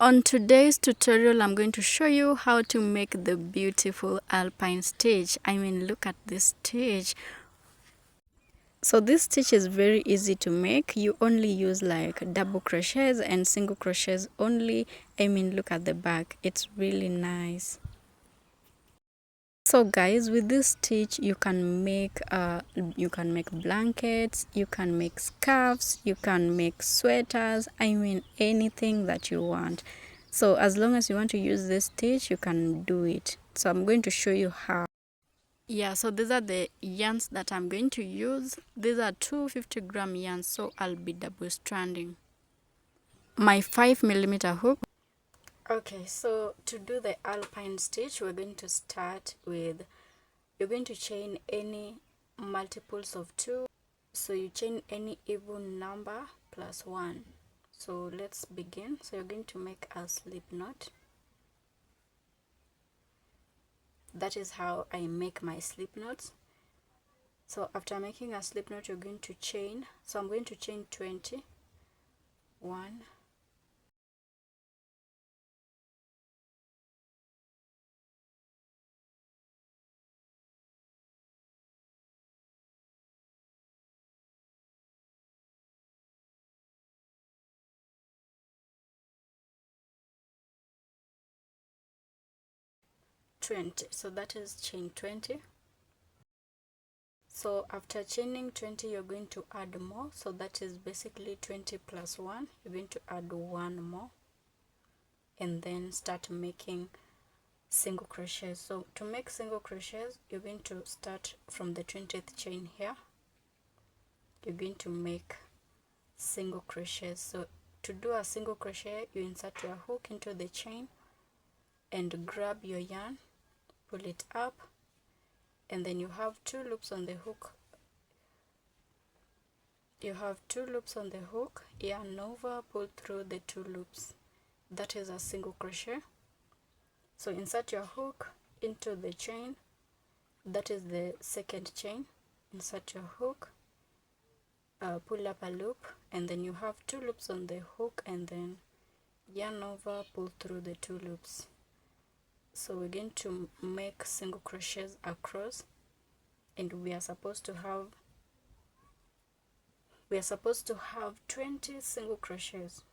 On today's tutorial, I'm going to show you how to make the beautiful alpine stitch. Look at this stitch. So this stitch is very easy to make. You only use like double crochets and single crochets only. Look at the back. It's really nice. So guys, with this stitch you can make blankets, you can make scarves, you can make sweaters, anything that you want. So as long as you want to use this stitch, you can do it. So I'm going to show you how. Yeah, so these are the yarns that I'm going to use. These are 250-gram yarns, so I'll be double stranding my 5mm hook. Okay, so to do the alpine stitch, we're going to start with, you're going to chain any multiples of 2. So you chain any even number plus 1. So let's begin. So you're going to make a slip knot. That is how I make my slip knots. So after making a slip knot, you're going to chain. So I'm going to chain 20. 1, 20. So that is chain 20. So after chaining 20, you're going to add more. So that is basically 20 plus 1. You're going to add 1 more and then start making single crochets. So to make single crochets, you're going to start from the 20th chain here. You're going to make single crochets. So to do a single crochet, you insert your hook into the chain and grab your yarn, pull it up, and then you have 2 loops on the hook. You have 2 loops on the hook, yarn over, pull through the 2 loops. That is a single crochet. So insert your hook into the chain. That is the second chain. Insert your hook, pull up a loop, and then you have 2 loops on the hook, and then yarn over, pull through the 2 loops. So we're going to make single crochets across, and we are supposed to have 20 single crochets.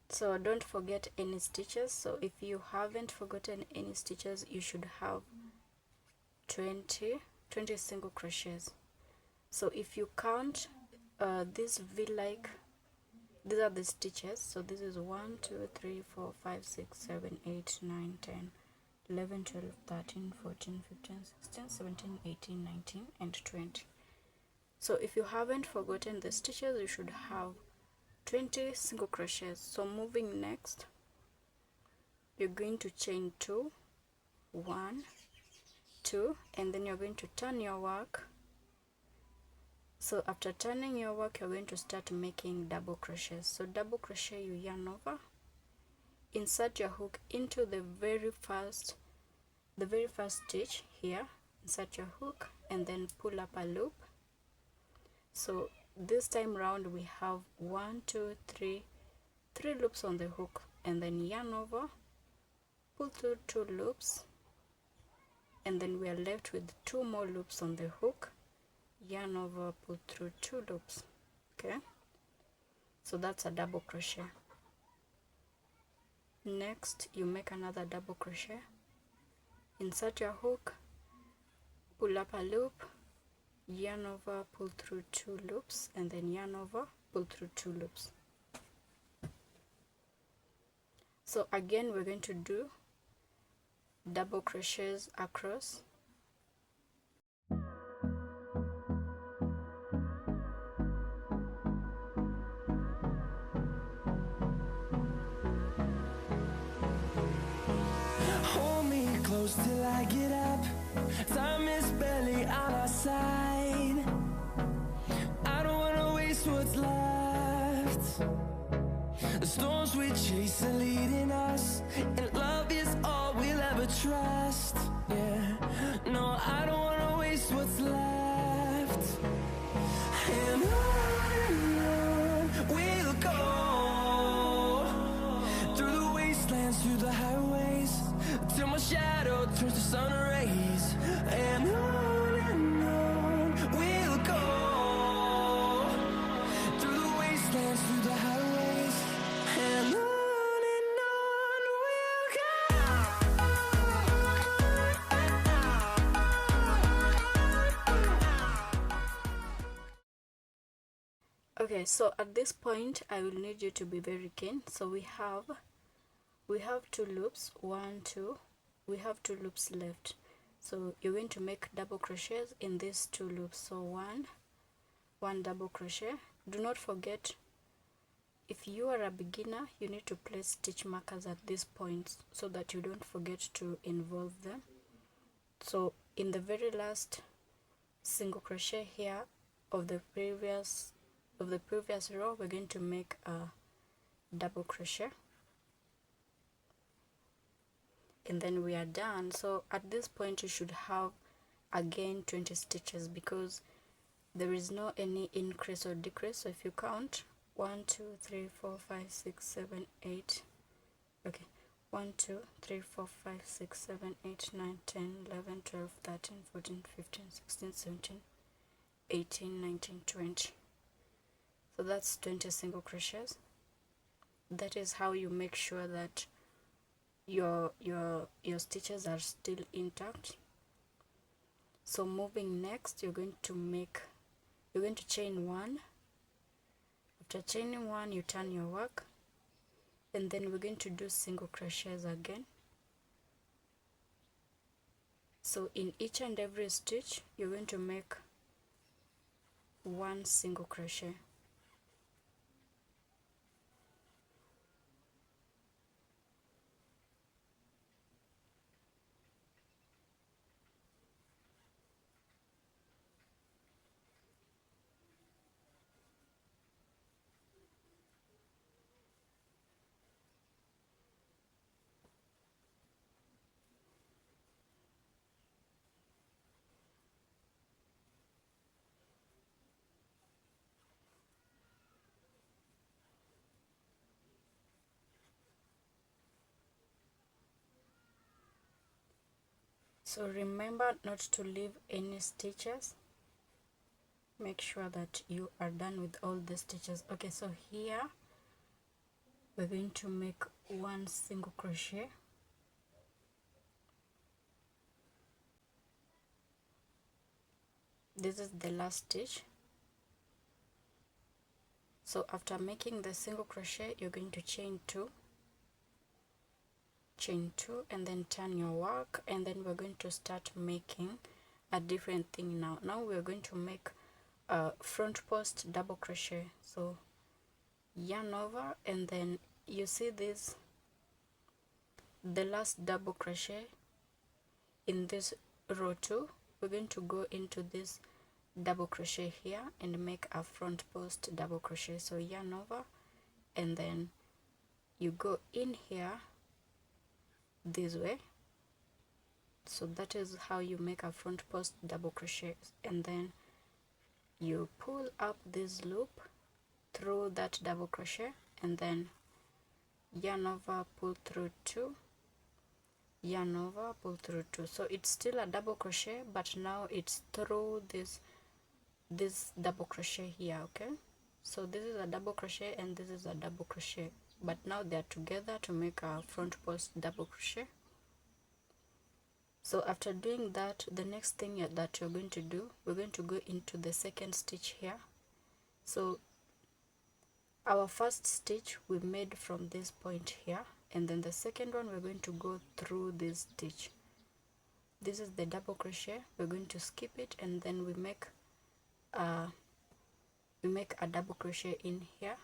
So don't forget any stitches. So if you haven't forgotten any stitches, you should have 20 single crochets. So if you count this V-like, these are the stitches. So this is 1 2 3 4 5 6 7 8 9 10 11 12 13 14 15 16 17 18 19 and 20. So if you haven't forgotten the stitches, you should have 20 single crochets. So moving next, you're going to chain 2, 1, 2, and then you're going to turn your work. So after turning your work, you're going to start making double crochets. So double crochet, you yarn over, insert your hook into the very first stitch here, insert your hook, and then pull up a loop. So this time round we have 1 2 3 loops on the hook, and then yarn over, pull through 2 loops, and then we are left with 2 more loops on the hook, yarn over, pull through 2 loops. Okay, so that's a double crochet. Next, you make another double crochet, insert your hook, pull up a loop, yarn over, pull through 2 loops, and then yarn over, pull through 2 loops. So again, we're going to do double crochets across. close till I get up. Time is barely on our side. I don't wanna waste what's left. The storms we chase are leading us, and love is all we'll ever trust. Yeah, no, I don't wanna waste what's left. And on we'll go, through the wastelands, through the highways, till my shadow turns to sun rays. And on we'll go, through the wastelands, through the highways, and on we'll go. Okay, so at this point I will need you to be very keen. So we have 2 loops, 1 2, we have 2 loops left. So you're going to make double crochets in these 2 loops. So one double crochet. Do not forget, if you are a beginner, you need to place stitch markers at these points so that you don't forget to involve them. So in the very last single crochet here of the previous row, we're going to make a double crochet, and then we are done. So at this point you should have again 20 stitches, because there is no any increase or decrease. So if you count 1 2 3 4 5 6 7 8, okay, 1 2 3 4 5 6 7 8 9 10 11 12 13 14 15 16 17 18 19 20. So that's 20 single crochets. That is how you make sure that your stitches are still intact. So moving next, you're going to chain 1. After chaining 1, you turn your work, and then we're going to do single crochets again. So in each and every stitch you're going to make 1 single crochet. So remember not to leave any stitches. Make sure that you are done with all the stitches. Okay, so here we're going to make 1 single crochet. This is the last stitch. So after making the single crochet, you're going to chain 2, and then turn your work, and then we're going to start making a different thing now. Now we're going to make a front post double crochet. So yarn over, and then you see this, the last double crochet in this row 2, we're going to go into this double crochet here and make a front post double crochet. So yarn over, and then you go in here this way. So that is how you make a front post double crochet, and then you pull up this loop through that double crochet, and then yarn over, pull through 2, yarn over, pull through 2. So it's still a double crochet, but now it's through this double crochet here. Okay, so this is a double crochet and this is a double crochet, but now they're together to make a front post double crochet. So after doing that, the next thing that you're going to do, we're going to go into the second stitch here. So our first stitch we made from this point here, and then the second one we're going to go through this stitch. This is the double crochet. We're going to skip it, and then we make a double crochet in here.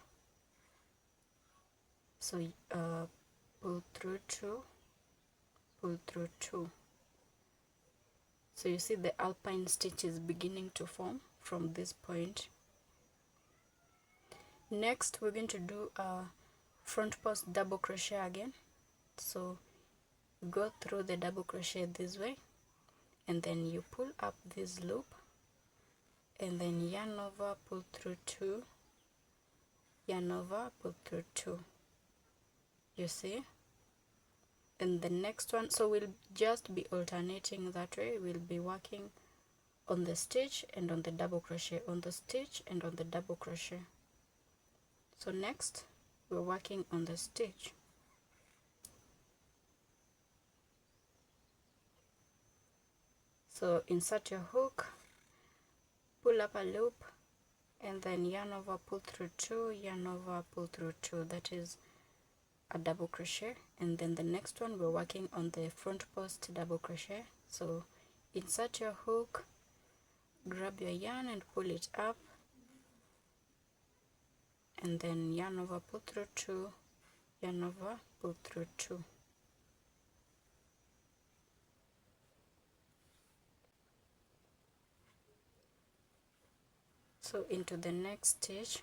So pull through 2, pull through 2. So you see the alpine stitch is beginning to form from this point. Next we're going to do a front post double crochet again. So go through the double crochet this way, and then you pull up this loop, and then yarn over, pull through 2, yarn over, pull through 2, you see. And the next one, so we'll just be alternating that way. We'll be working on the stitch and on the double crochet, on the stitch and on the double crochet. So next we're working on the stitch. So insert your hook, pull up a loop, and then yarn over, pull through 2, yarn over, pull through 2, that is a double crochet. And then the next one we're working on the front post double crochet. So insert your hook, grab your yarn and pull it up, and then yarn over, pull through 2, yarn over, pull through 2. So into the next stitch,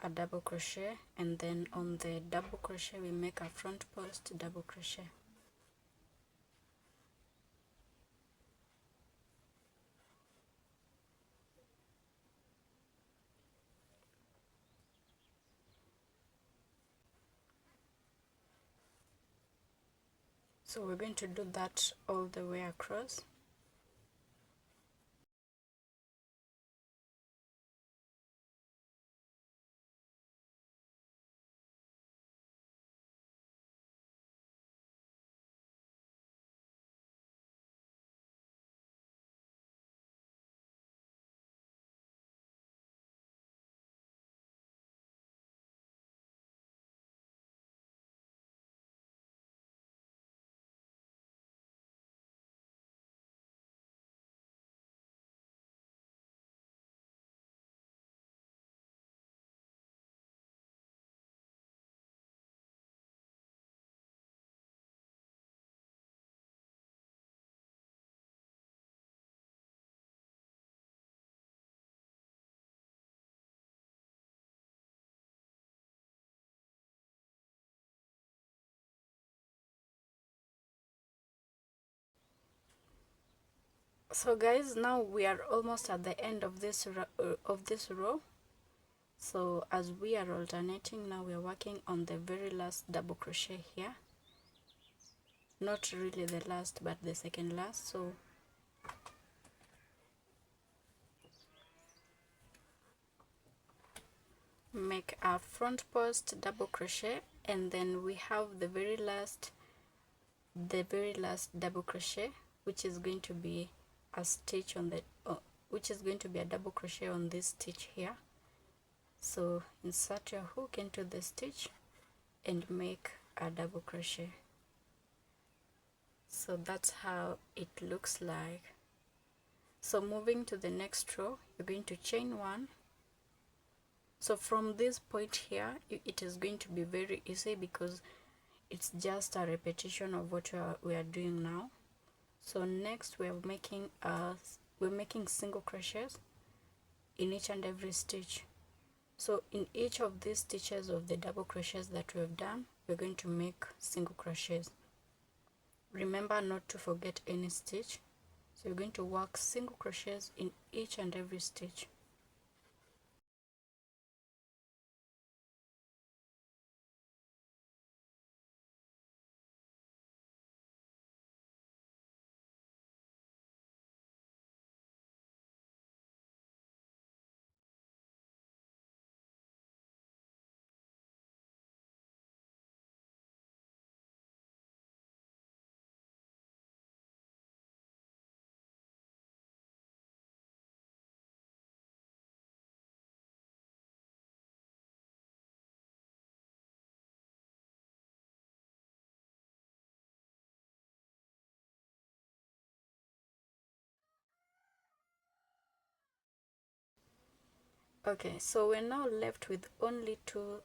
a double crochet, and then on the double crochet we make a front post double crochet. So we're going to do that all the way across. So guys, now we are almost at the end of this row. So as we are alternating, now we are working on the very last double crochet here. Not really the last, but the second last. So make a front post double crochet, and then we have the very last double crochet, which is going to be a stitch on the which is going to be a double crochet on this stitch here. So insert your hook into the stitch and make a double crochet. So that's how it looks like. So moving to the next row, you're going to chain 1. So from this point here, it is going to be very easy because it's just a repetition of what we are doing now. So next we're making single crochets in each and every stitch. So in each of these stitches of the double crochets that we've done, we're going to make single crochets. Remember not to forget any stitch. So you're going to work single crochets in each and every stitch. Okay, so we're now left with only two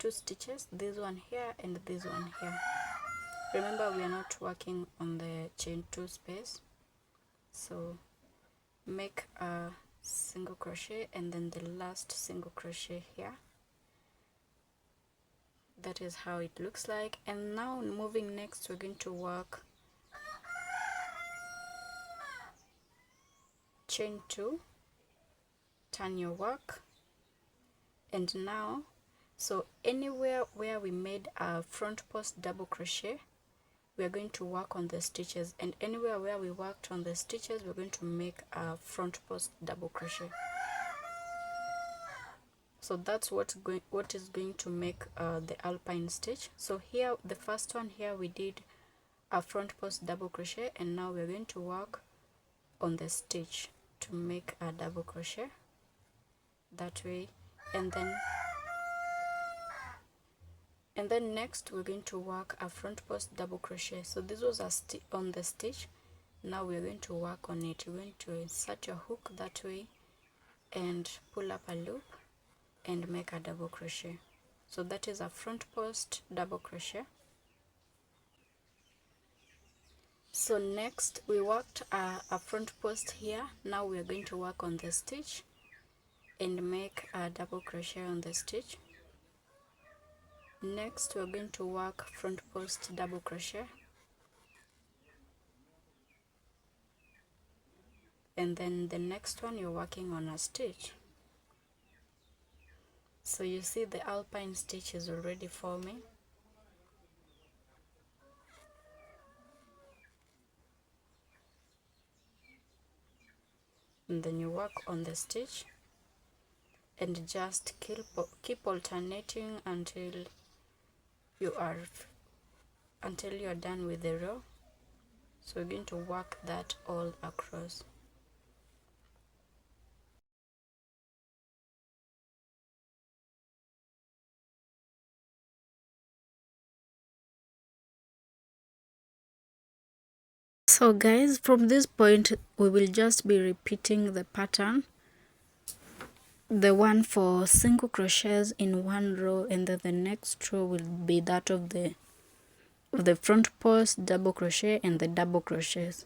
stitches, this one here and this one here. remember we are not working on the chain 2 space, so make a single crochet and then the last single crochet here. That is how it looks like. And now moving next, we're going to work chain 2, turn your work, and now, so anywhere where we made a front post double crochet, we are going to work on the stitches, and anywhere where we worked on the stitches, we're going to make a front post double crochet. So that's what is going to make the alpine stitch. So here, the first one here, we did a front post double crochet, and now we're going to work on the stitch to make a double crochet that way, and then next we're going to work a front post double crochet. So this was on the stitch. Now we're going to work on it. You're going to insert your hook that way and pull up a loop and make a double crochet. So that is a front post double crochet. So next we worked a front post here. Now we are going to work on the stitch and make a double crochet on the stitch. Next we're going to work front post double crochet, and then the next one you're working on a stitch. So you see the alpine stitch is already forming. And then you work on the stitch and just keep alternating until you are done with the row. So we're going to work that all across. So guys, from this point we will just be repeating the pattern, the one for single crochets in one row, and then the next row will be that of the front post double crochet and the double crochets.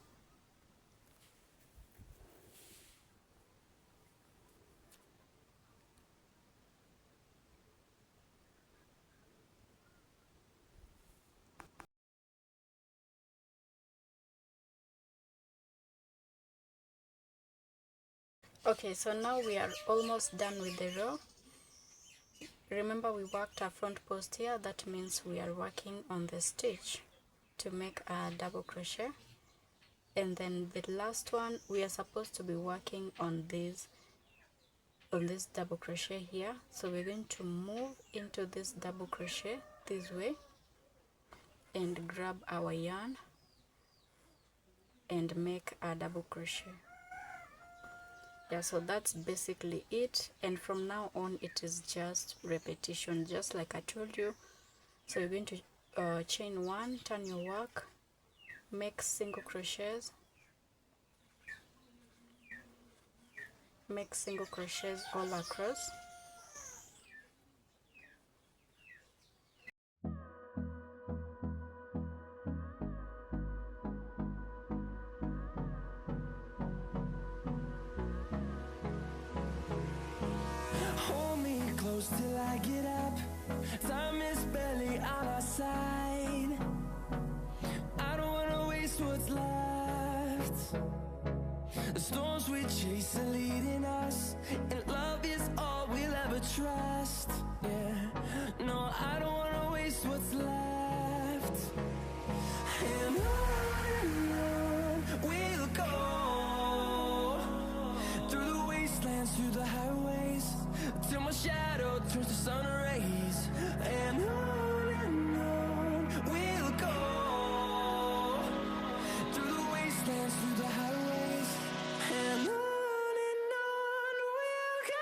Okay, so now we are almost done with the row. Remember we worked a front post here, that means we are working on the stitch to make a double crochet, and then the last one we are supposed to be working on this double crochet here. So we're going to move into this double crochet this way and grab our yarn and make a double crochet. Yeah, so that's basically it, and from now on it is just repetition, just like I told you. So you're going to chain 1, turn your work, make single crochets, all across. Till I get up, time is barely on our side. I don't wanna waste what's left. The storms we chase are leading us, and love is all we'll ever trust. Yeah, no, I don't wanna waste what's left. And on we'll go, through the wastelands, through the highways, till my shadow turns to sun rays. And on we'll go, through the wastelands, through the highways, and on we'll go.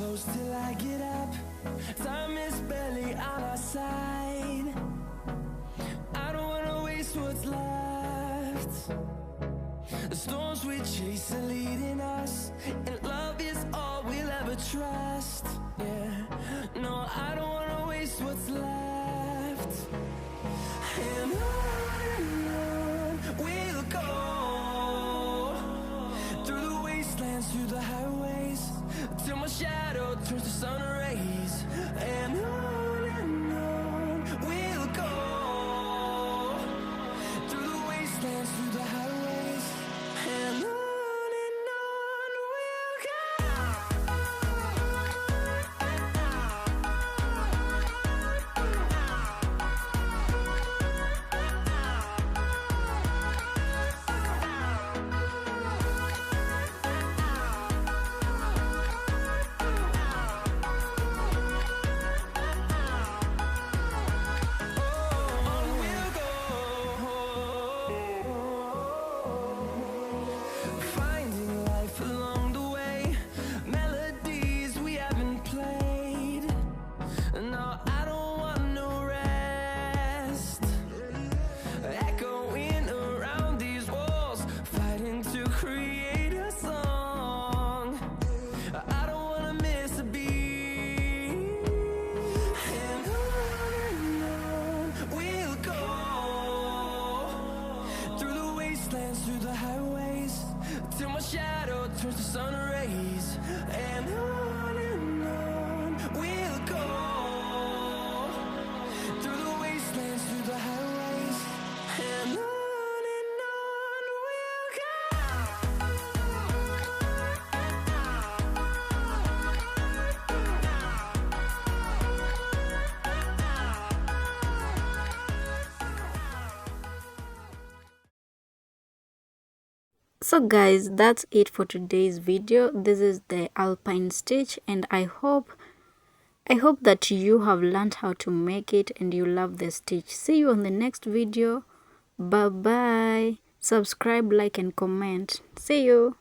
close till I get up. Time is barely on our side. I don't wanna waste what's left. The storms we chase are leading us, and love is all we'll ever trust. Yeah, no, I don't wanna waste what's left. And on we'll go, through the wastelands, through the highways, till my shadow turns to sun rays. And on we'll go, through the wastelands, through the highways, and on we'll go. Finding life along the way, melodies we haven't played. No, I don't want no rest. Echoing around these walls, fighting to create a song. I don't wanna miss a beat. And on we'll go, through the wastelands, through the highways, till my shadow turns to sun rays. And on we'll go, through the wastelands, through the highways, and on we'll go. So guys, that's it for today's video. This is the Alpine stitch, and I hope that you have learned how to make it and you love the stitch. See you on the next video. Bye bye. Subscribe, like and comment. See you.